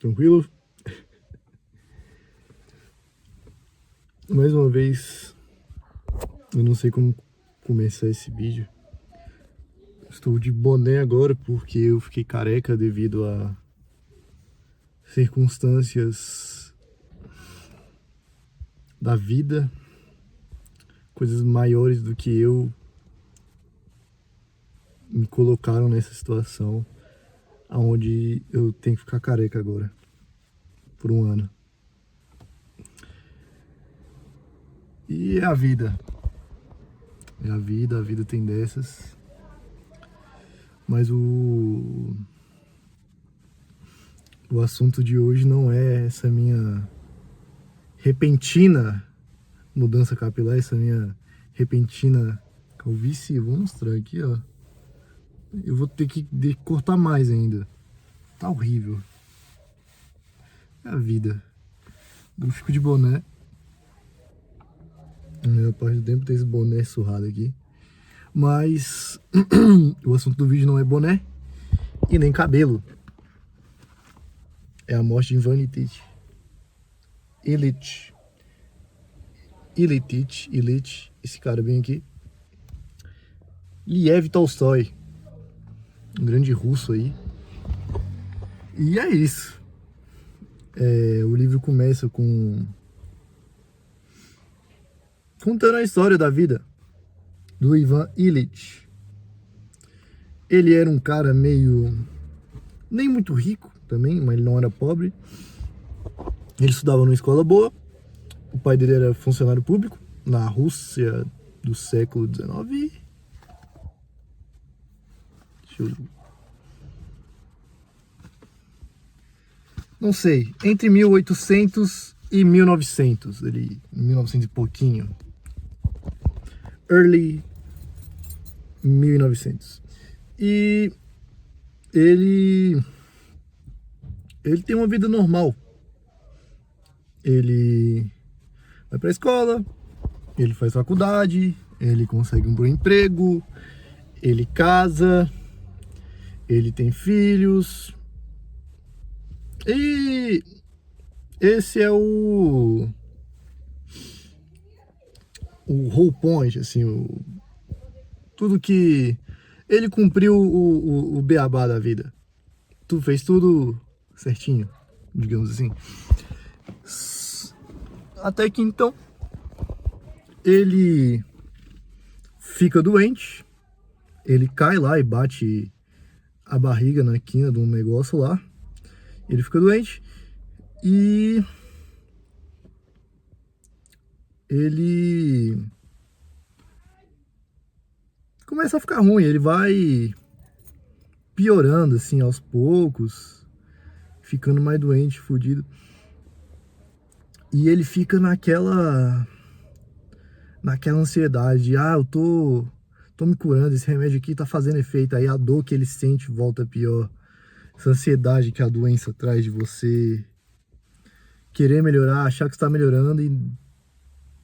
Tranquilo? Mais uma vez, eu não sei como começar esse vídeo. Estou de boné agora porque eu fiquei careca devido a circunstâncias da vida, coisas maiores do que eu me colocaram nessa situação, aonde eu tenho que ficar careca agora, por um ano. E é a vida. É a vida tem dessas. Mas o assunto de hoje não é essa minha repentina mudança capilar, essa minha repentina calvície. Eu vou mostrar aqui, ó. Eu vou ter que cortar mais ainda. Tá horrível. É a vida. Eu fico de boné. A melhor parte do tempo tem esse boné surrado aqui. Mas o assunto do vídeo não é boné e nem cabelo. É a morte de Ivan Ilitch, esse cara bem aqui. Liev Tolstói, um grande russo aí. E é isso. O livro começa contando a história da vida do Ivan Ilitch. Ele era um cara meio... nem muito rico também, mas ele não era pobre. Ele estudava numa escola boa. O pai dele era funcionário público na Rússia do século XIX. Deixa eu... não sei, entre 1800 e 1900, ele, 1900 e pouquinho. Early 1900. E ele tem uma vida normal. Ele vai pra escola, ele faz faculdade, ele consegue um bom emprego, ele casa, ele tem filhos. E esse é o whole point, assim, tudo que ele cumpriu o beabá da vida. Tu fez tudo certinho, digamos assim. Até que então ele fica doente, ele cai lá e bate a barriga na quina de um negócio lá. Ele fica doente e ele começa a ficar ruim, ele vai piorando assim aos poucos, ficando mais doente, fudido. E ele fica naquela ansiedade de, eu tô me curando, esse remédio aqui tá fazendo efeito. Aí a dor que ele sente volta pior. Essa ansiedade que a doença traz de você querer melhorar, achar que está melhorando, e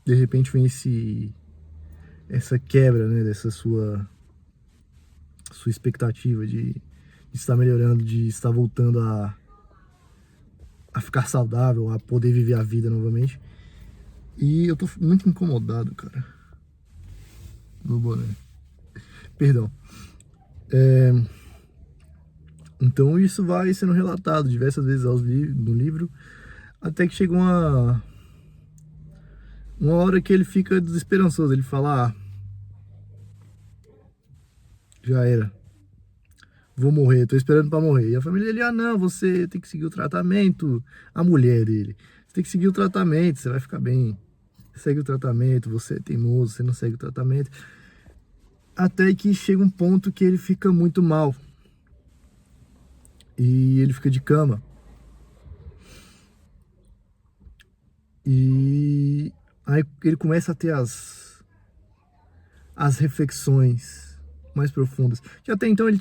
de repente vem essa quebra, né, dessa sua expectativa de estar melhorando, de estar voltando a ficar saudável, a poder viver a vida novamente. E eu tô muito incomodado, cara. No boné. Perdão. Então isso vai sendo relatado diversas vezes no livro, até que chega uma hora que ele fica desesperançoso. Ele fala, já era, vou morrer, tô esperando pra morrer. E a família dele, não, você tem que seguir o tratamento. A mulher dele, você tem que seguir o tratamento, você vai ficar bem. Segue o tratamento, você é teimoso, você não segue o tratamento. Até que chega um ponto que ele fica muito mal. E ele fica de cama. E aí ele começa a ter as reflexões mais profundas. Que até então ele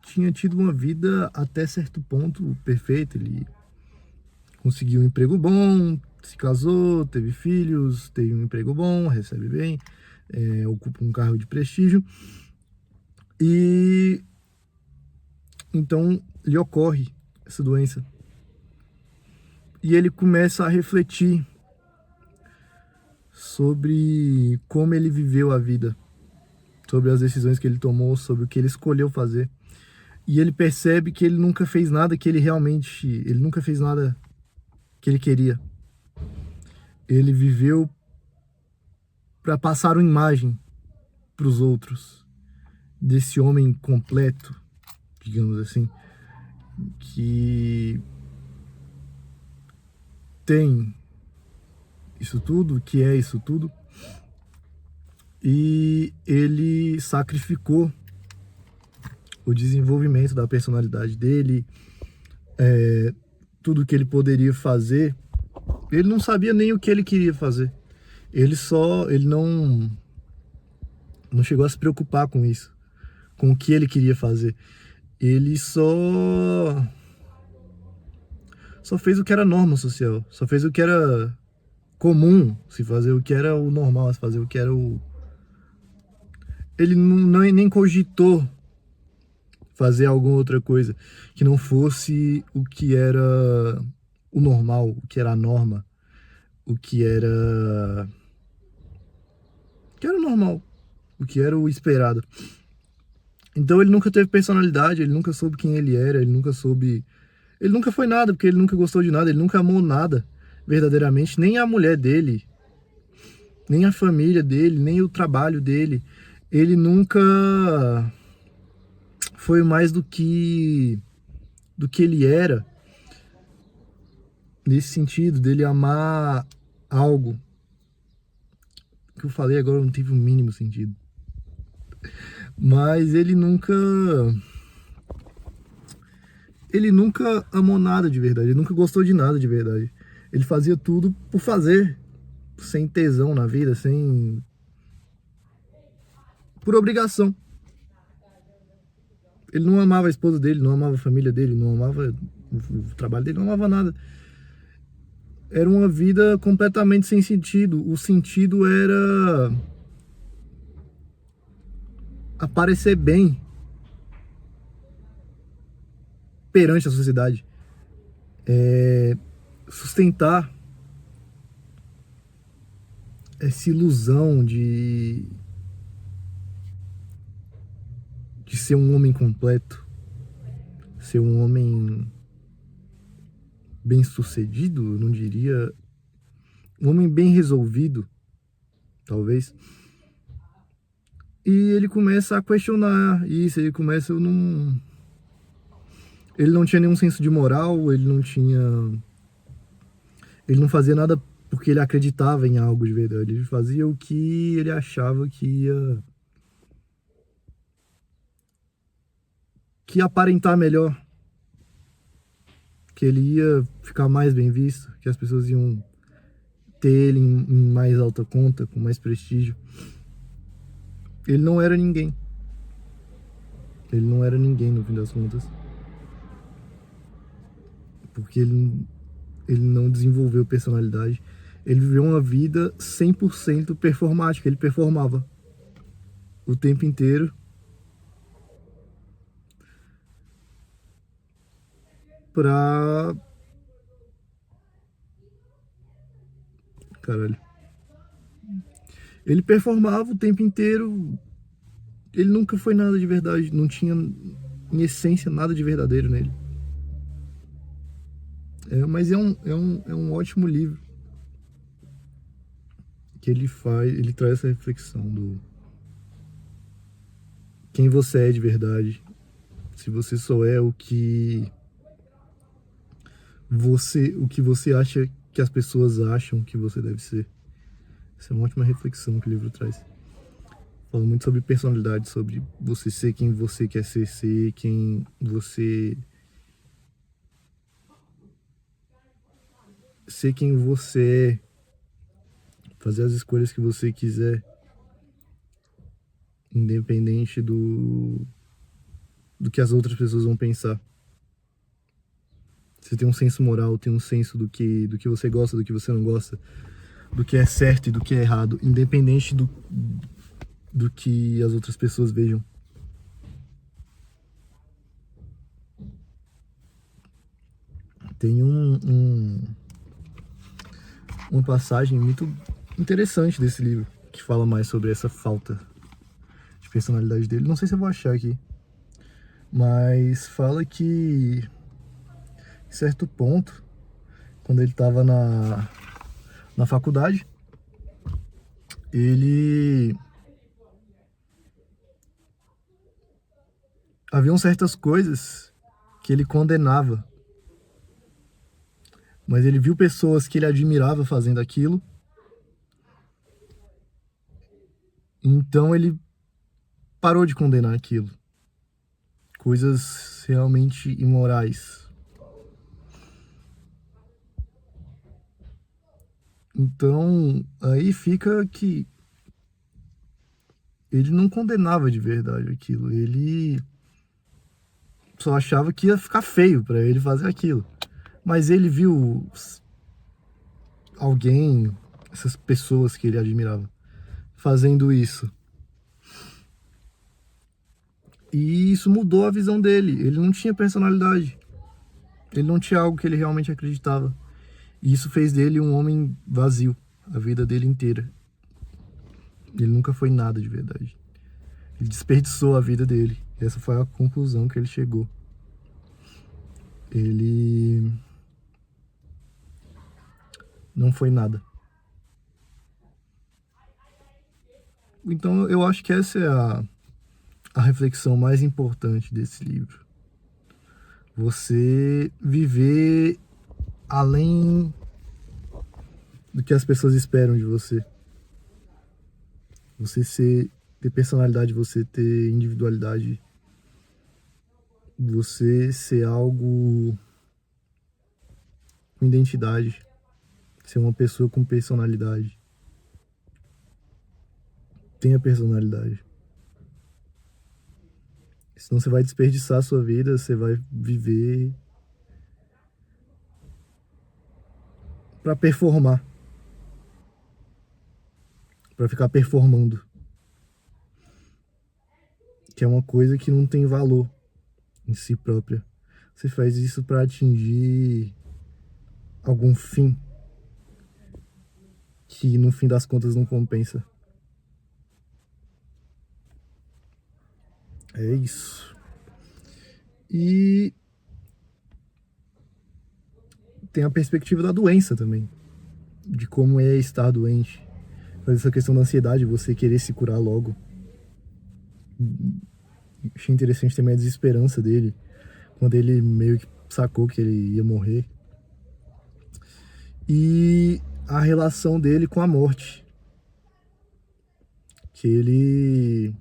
tinha tido uma vida até certo ponto perfeita. Ele conseguiu um emprego bom, se casou, teve filhos, teve um emprego bom, recebe bem, ocupa um cargo de prestígio. E então lhe ocorre essa doença. e ele começa a refletir sobre como ele viveu a vida, sobre as decisões que ele tomou, sobre o que ele escolheu fazer. E ele percebe que ele nunca fez nada que ele nunca fez nada que ele queria. Ele viveu para passar uma imagem para os outros desse homem completo, digamos assim, que tem isso tudo, que é isso tudo, e ele sacrificou o desenvolvimento da personalidade dele, tudo que ele poderia fazer. Ele não sabia nem o que ele queria fazer. Ele não chegou a se preocupar com isso, com o que ele queria fazer. Ele só fez o que era norma social, só fez o que era comum se fazer, o que era o normal se fazer, o que era o... Ele nem cogitou fazer alguma outra coisa que não fosse o que era o normal, o que era a norma, o que era o normal, o que era o esperado. Então ele nunca teve personalidade, ele nunca soube quem ele era, ele nunca foi nada, porque ele nunca gostou de nada, ele nunca amou nada verdadeiramente, nem a mulher dele, nem a família dele, nem o trabalho dele. Ele nunca foi mais do que ele era, nesse sentido dele amar algo. O que eu falei agora não teve o mínimo sentido. Mas ele nunca amou nada de verdade, ele nunca gostou de nada de verdade. Ele fazia tudo por fazer, sem tesão na vida, por obrigação. Ele não amava a esposa dele, não amava a família dele, não amava o trabalho dele, não amava nada. Era uma vida completamente sem sentido. O sentido era aparecer bem perante a sociedade, sustentar essa ilusão de ser um homem completo, ser um homem bem-sucedido, eu não diria, um homem bem resolvido, talvez. E ele começa a questionar isso, ele não tinha nenhum senso de moral, ele não fazia nada porque ele acreditava em algo de verdade, ele fazia o que ele achava que ia aparentar melhor, que ele ia ficar mais bem visto, que as pessoas iam ter ele em mais alta conta, com mais prestígio. Ele não era ninguém. Ele não era ninguém no fim das contas. Porque ele não desenvolveu personalidade. Ele viveu uma vida 100% performática. Ele performava o tempo inteiro pra... Caralho. Ele performava o tempo inteiro. Ele nunca foi nada de verdade. Não tinha, em essência, nada de verdadeiro nele. Mas é um ótimo livro. Que ele traz essa reflexão do quem você é de verdade. Se você só é o que você acha que as pessoas acham que você deve ser. Essa é uma ótima reflexão que o livro traz. Fala muito sobre personalidade, sobre você ser quem você quer ser quem você... Ser quem você é. Fazer as escolhas que você quiser. Independente do que as outras pessoas vão pensar. Você tem um senso moral, tem um senso do que você gosta, do que você não gosta, do que é certo e do que é errado, independente do que as outras pessoas vejam. Tem uma passagem muito interessante desse livro, que fala mais sobre essa falta de personalidade dele. Não sei se eu vou achar aqui, mas fala que, em certo ponto, quando ele estava na faculdade, ele... haviam certas coisas que ele condenava, mas ele viu pessoas que ele admirava fazendo aquilo, então ele parou de condenar aquilo. Coisas realmente imorais. Então, aí fica que ele não condenava de verdade aquilo. Ele só achava que ia ficar feio para ele fazer aquilo. Mas ele viu alguém, essas pessoas que ele admirava, fazendo isso. E isso mudou a visão dele. Ele não tinha personalidade. Ele não tinha algo que ele realmente acreditava. E isso fez dele um homem vazio, a vida dele inteira. Ele nunca foi nada de verdade. Ele desperdiçou a vida dele. Essa foi a conclusão que ele chegou. Ele não foi nada. Então eu acho que essa é a reflexão mais importante desse livro. Você viver além do que as pessoas esperam de você. Você ter personalidade, você ter individualidade. Você ser algo com identidade. Ser uma pessoa com personalidade. Tenha personalidade. Senão você vai desperdiçar a sua vida, você vai viver para performar. Para ficar performando. Que é uma coisa que não tem valor em si própria. Você faz isso para atingir algum fim que no fim das contas não compensa. É isso. E tem a perspectiva da doença também, de como é estar doente. Faz essa questão da ansiedade, você querer se curar logo. Achei interessante também a desesperança dele, quando ele meio que sacou que ele ia morrer. E a relação dele com a morte. Que ele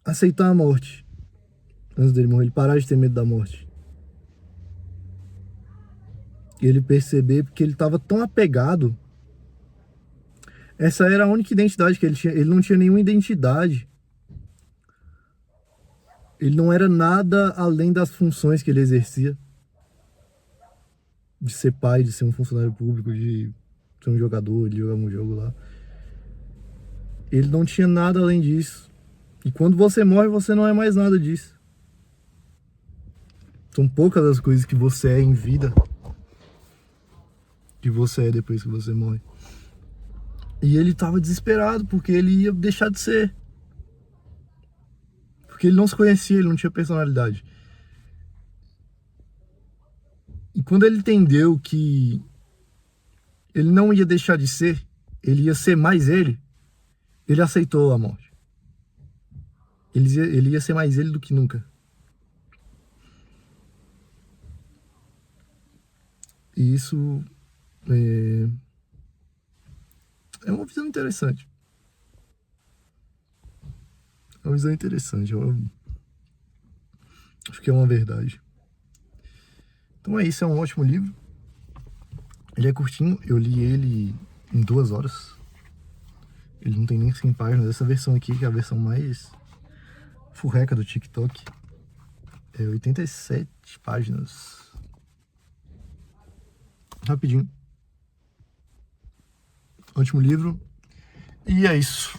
aceitar a morte antes dele morrer, ele parar de ter medo da morte. E ele perceber porque ele estava tão apegado. Essa era a única identidade que ele tinha. Ele não tinha nenhuma identidade. Ele não era nada além das funções que ele exercia. De ser pai, de ser um funcionário público, de ser um jogador, de jogar um jogo lá. Ele não tinha nada além disso. E quando você morre, você não é mais nada disso. São poucas as coisas que você é em vida que você é depois que você morre. E ele estava desesperado porque ele ia deixar de ser. Porque ele não se conhecia, ele não tinha personalidade. E quando ele entendeu que ele não ia deixar de ser, ele ia ser mais ele aceitou a morte. Ele ia ser mais ele do que nunca. E isso é uma visão interessante. É uma visão interessante. Eu acho que é uma verdade. Então é isso, é um ótimo livro. Ele é curtinho, eu li ele em 2 horas. Ele não tem nem 100 páginas. Essa versão aqui, que é a versão mais furreca do TikTok, é 87 páginas. Rapidinho. Ótimo livro. E é isso.